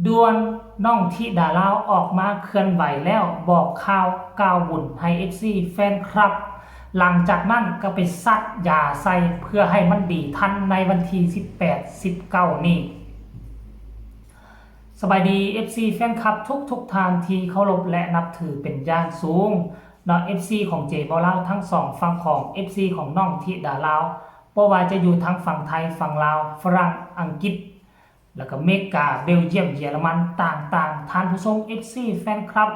ด่วนน้องธิดาลาวออกมาเคลื่อนไหวแล้วบอกข่าวก้าวบุญให้ FC แฟนคลับหลังจากนั้นก็ไปซัดยาใส่เพื่อให้มันดีทันในวันที่18-19นี้สบายดี FC แฟนคลับทุกทานที่เคารพและนับถือเป็นอย่างสูงเนาะ FC ของเจบอลาวทั้งสองฝั่งของ FC ของน้องธิดาลาวบ่ว่าจะอยู่ทั้งฝั่งไทยฝั่งลาวฝรั่งอังกฤษแล้วก็เมกาเบลเยียมเยอรมันต่างๆท่านผู้ชม FC แฟนคลับ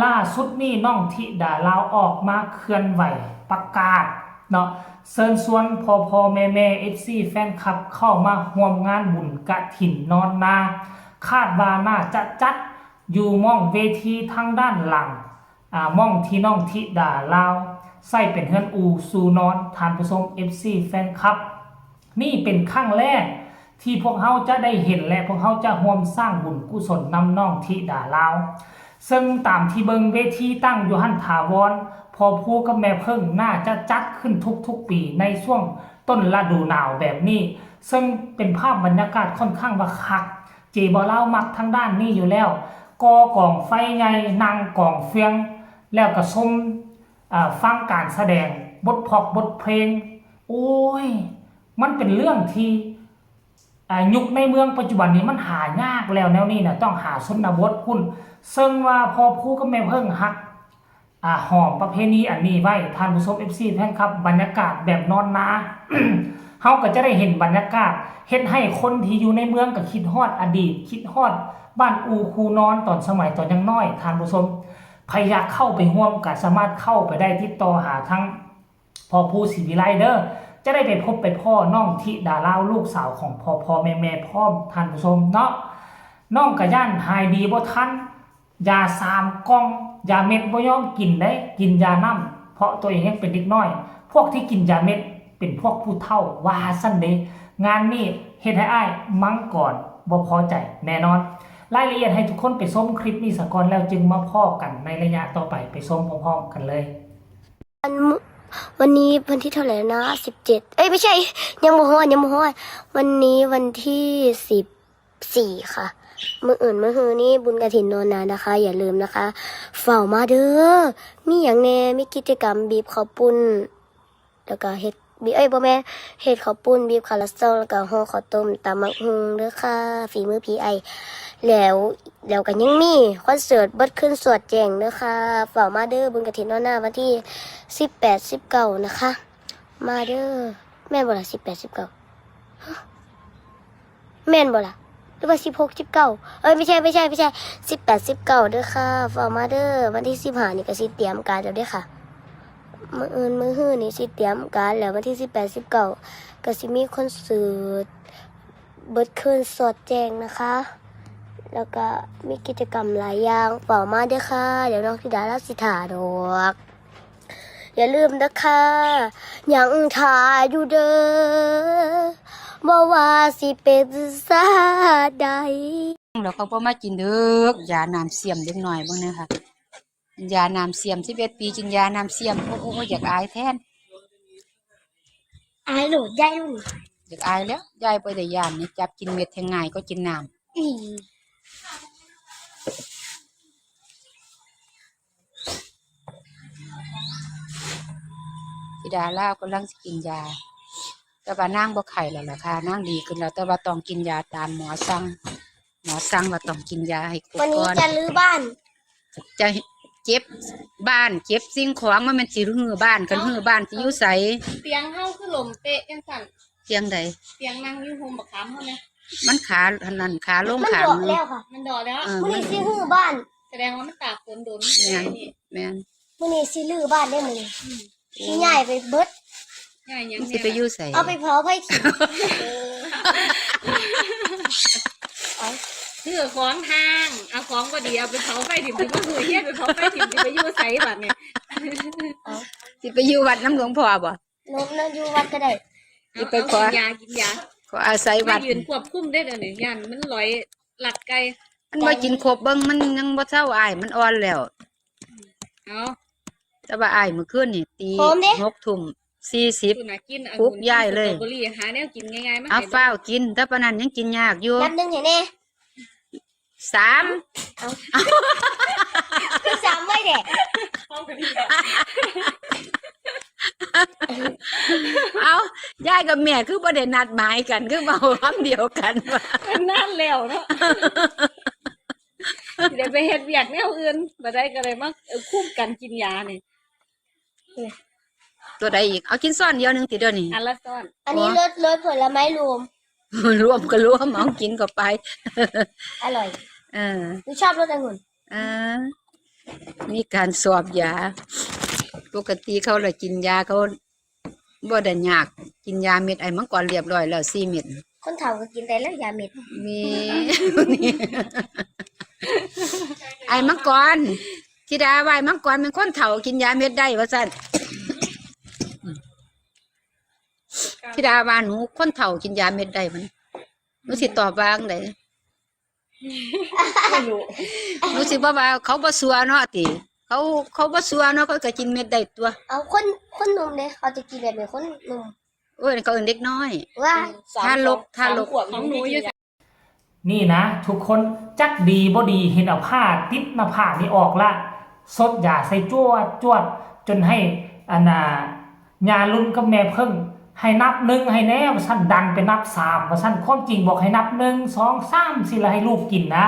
ล่าสุดนี้น้องธิดาลาวออกมาเคลื่อนไหวประกาศเนาะเชิญชวนพ่อแม่ FC แฟนคลับเข้ามาร่วมงานบุญกฐินนอนนาคาดว่าน่าจะจัดอยู่ม่องเวทีทางด้านหลังม่องที่น้องธิดาลาวใส่เป็นเฮือนอูซูนอนท่านผู้ชม FC แฟนคลับนี่เป็นครั้งแรกที่พวกเขาจะได้เห็นและพวกเขาจะร่วมสร้างบุญกุศลนำน้องธิดาลาวซึ่งตามที่เบิงเวทีตั้งอยู่หันถาวรพอพูกับแม่เพิ่งน่าจะจัดขึ้นทุกปีในช่วงต้นฤดูหนาวแบบนี้ซึ่งเป็นภาพบรรยากาศค่อนข้างว่าคักเจบอเล่ามักทางด้านนี้อยู่แล้วกองไฟใหญ่นางกองเฟืองแล้วก็ชมฟังการแสดงบทเพลงโอ้ยมันเป็นเรื่องที่ยุคในเมืองปัจจุบันนี้มันหายากแล้วแนวนี้นะต้องหาชนบทคุณซึ่งว่าพอพูกับแม่เพิ่งฮักหอมประเพณีอันนี้ไว้ท่านผู้ชม FC แฟนครับบรรยากาศแบบนอนนา เฮาก็จะได้เห็นบรรยากาศเฮ็ดให้คนที่อยู่ในเมืองก็คิดฮอดอดีตคิดฮอดบ้านอูคูนอนตอนสมัยตอนยังน้อยท่านผู้ชมใครอยากเข้าไปร่วมก็สามารถเข้าไปได้ติดต่อหาทั้งพ่อผู้ศรีวิไลเด้อจะได้ไปพบไปพ่อน้องธิดาลาวลูกสาวของพ่อแม่พ่อท่านผู้ชมเนาะน้องกะย่านหายดีบ่ทันยา3 กล่องยาเม็ดบ่ยอมกินได้กินยาน้ำเพราะตัวเองยังเป็นเด็กน้อยพวกที่กินยาเม็ดเป็นพวกผู้เฒ่าว่าซั่นเด้งานนี้เฮ็ดให้อ้ายมังก่อนบ่พอใจแน่นอนรายละเอียดให้ทุกคนไปชมคลิปนี้ซะก่อนแล้วจึงมาพ้อกันในระยะต่อไปชมพร้อมๆกันเลยวันนี้วันที่เท่าไหร่นะ17เอ้ยไม่ใช่ยังบ่ฮอดวันนี้วันที่14ค่ะมื้ออื่นมื้อฮือนี่บุญกฐินนอนนานะคะอย่าลืมนะคะเฝ้ามาเด้อมีหยังแน่มีกิจกรรมบีบข้าวปุ้นแล้วก็เฮ็ดบ่แม่เฮ็ดข้าวปุ้นบีบคาราเซลแล้วก็ห่อข้าวต้มตำมักฮุงเด้อค่ะฝีมือพี่ไอแล้วก็ยังมีคอนเสิร์ตเบิดขึ้นสวดแจ้งเด้อค่ะเฝ้ามาเด้อบุญกฐินนอนนาวันที่18-19นะคะมาเด้อแม่นบ่ล่ะ18-19แม่นบ่ล่ะหรือว่า16-19ไม่ใช่18-19เด้อค่ะเฝ้ามาเด้อวันที่15นี่ก็สิเตรียมการแล้วเด้อค่ะมื้ออื่นมื้อฮื้อนี่สิเตรียมการแล้ววันที่18-19ก็สิมีคอนเสิร์ตเบิดคืนสดแจ้งนะคะแล้วก็มีกิจกรรมหลายอย่างเฝ้ามาเด้อค่ะเดี๋ยวน้องธิดาเราสิถ่าดอกอย่าลืมนะคะยังถ่าอยู่เด้อบ่ว่าสิเป็นซาใดแล้วเขาบ่มากินเด้อยาน้ำเสียมเด็กหน่อยเบิ่งนะคะยาน้ำเสียม11 ปีกินยาน้ำเสียมโอ้โหอยากอายแทนอายโหลดได้ลูกอยากอายแล้วยายบ่ได้ย่านนี่จับกินเม็ดแทงง่ายก็กินน้ำธิดาลาวกำลังสิกินยาแต่ว่านางบ่ไข้แล้วล่ะค่ะนางดีขึ้นแล้วแต่ว่าต้องกินยาตามหมอสั่งว่าต้องกินยาให้ครบวันนี้ก่อนจะรื้อบ้านจะเก็บบ้านเก็บสิ่งของมันสิฮื้อบ้านกันฮื้อบ้านสิอยู่ไสเตียงเฮาคือลมเปะจังซั่นเตียงใดเตียงนั่งอยู่โฮมบักขามเฮานะมันขาอันนั้นขาลงมันขาดอกแล้วค่ะมันดอแล้วมื้อนี้สิรื้อบ้านแสดงว่ามันตากฝนโดนแม่น นี่ แม่น มื้อนี้สิรื้อบ้านได้มื้อนี้สิย้ายไปเบิดง่ายหยัง สิไปอยู่ไสเอาไปเผาไผถิ่นคือของทางเอาของบ่ดีเอาไปเผาไฟถิ่มสิบ่ฮู้เฮ็ดไปเผาไฟถิ่มสิไปอยู่ไสบัดนี้สิไปอยู่วัดน้ำหลวงพ่อบ่นมนั่นอยู่วัดก็ได้สิไปขอกินยาขออาศัยวัดยืนควบคุมได้เดี๋ยวนี้ย่านมันลอยลัดไกลมันบ่กินครบเบิ่งมันยังบ่เซาอ้ายมันอ่อนแล้วเอาแต่ว่าอ้ายมื้อคืนนี่ตี 6:40ปลุกยายเลยหาแนวกินง่ายๆมาเอาฟ้าวกินแต่ปานนั้นยังกินยากอยู่นัดนึงให้แน่ 3 คือซ้ำไว้เด็ก เอายายกับแม่คือบ่ได้นัดหมายกันคือเว้าคำเดียวกันว่า นั่นแล้วเนาะเดี๋ยวไปเฮ็ดเวียกแนวอื่นบ่ได้ก็เลยมาคุ้มกันกินยานี่ ตัวใดอีกเอากินซ้อนเดียวหนึงติเดี๋ยวนี้ อันละซ้อน อันนี้รสผลไม้รวม รวมก็รวมเอากินก็ไป อร่อย เออ หนูชอบรสองุ่น มีการสอบยาปกติเขาเลยกินยาเขาบ่ได้ยากกินยาเม็ดไอ้มังกรเรียบร้อยแล้ว4เม็ด คนเฒ่าก็กินได้แล้วยาเม็ด มี ไอ้มังกรธิดาว่าไอ้มังกรเป็นคนเฒ่ากินยาเม็ดได้ว่าซั่นธิดาว่าหนูคนเฒ่ากินยาเม็ดได้มันหนูสิตอบว่าจั่งใด ไม่รู้ หนูสิบ่ว่าเขาบ่ซัวเนาะติเขาบ่ซัวเนาะเขาก็กินเม็ดได้ตัว เอาคนหนุ่มเลยเขาจะกินแบบเป็นคนหนุ่ม โอ้ยเขาเอิ้นเด็กน้อย ว่า ทารก ขวบของหนูอยู่ นี่นะทุกคนจักดีบ่ดีเห็นเอาผ้าติดหน้าผากนี่ออกละซดยาใส่จวดจวดจนให้ญาลุ่นกับแม่เพิ่งให้นับ1ให้แน่ว่าซั่นดันไปนับ3ว่าซั่นความจริงบอกให้นับ1 2 3สิละให้ลูกกินนะ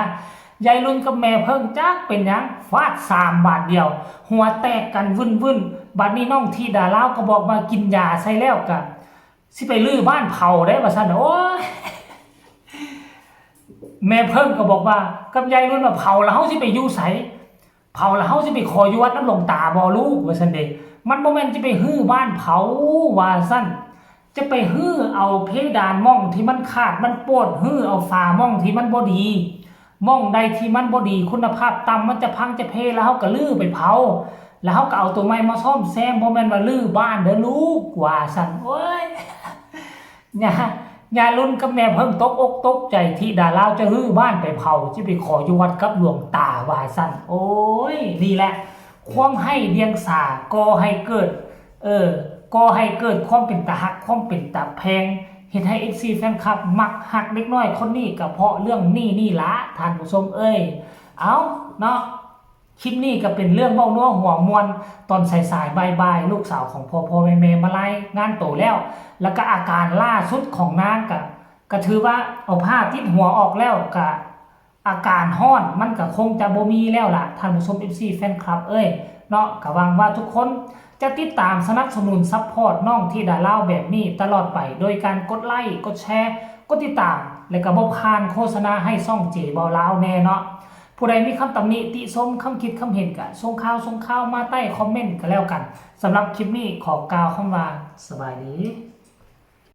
ยายลุ่นกับแม่เพิ่งจักเป็นหยังฟาด3บาทเดียว หัวแตกกันวุ่นบัดนี้น้องที่ดาลาวก็บอกมากินยาใส่แล้วก็สิไปลื้อบ้านเผาได้ว่าซั่นโอ้ย แม่เพิ่งก็บอกว่ากับยายรุ่นว่าเผาแล้วเฮาสิไปอยู่ไสเผาแล้วเฮาสิไปขออยู่วัดน้ำหลวงตาบ่ลูกว่าซั่นเด้มันบ่แม่นสิไปฮื้อบ้านเผาว่าซั่นจะไปฮื้อเอาเพดานม่องที่มันขาดมันปวดฮื้อเอาฝาม่องที่มันบ่ดีม่องใดที่มันบ่ดีคุณภาพต่ำมันจะพังจะเพแล้วเฮาก็ลื้อไปเผาแล้วเฮาก็เอาตัวใหม่มาซ่อมแซมบ่แม่นว่าลื้อบ้านเด้อลูกว่าซั่นโอ้ย ยายรุ่นกับแม่เพิ่งตกอกตกใจที่ดาลาวจะฮื้อบ้านไปเผาที่ไปขออยู่วัดกับหลวงตาว่าสั่นโอ้ยนี่แหละความให้เดียงสาก่อให้เกิดก่อให้เกิดความเป็นตาฮักความเป็นตาแพงเห็นให้ FC แฟนคลับมักฮักเล็กน้อยคนนี้ก็เพราะเรื่องนี่ละท่านผู้ชมเอ้ยเอาเนาะคลิปนี้ก็เป็นเรื่องเว้านัวหัวมวนตอนสายๆบ่ายๆลูกสาวของพ่อแม่มาไล่งานโตแล้วแล้วก็อาการล่าสุดของนางก็ถือว่าเอาผ้าติดหัวออกแล้วก็อาการห้อนมันก็คงจะบ่มีแล้วล่ะท่านผู้ชม FC แฟนคลับเอ้ยเนาะก็หวังว่าทุกคนจะติดตามสนับสนุนซัพพอร์ตน้องที่ดาเล่าแบบนี้ตลอดไปโดยการกดไลค์กดแชร์กดติดตามและก็บ่พานโฆษณาให้ช่องเจบ่าวลาวแน่เนาะผู้ใดมีคำตำหนิติชมคำคิดคำเห็นก็ส่งข่าวมาใต้คอมเมนต์ก็แล้วกันสำหรับคลิปนี้ขอกล่าวคำว่าสบายดี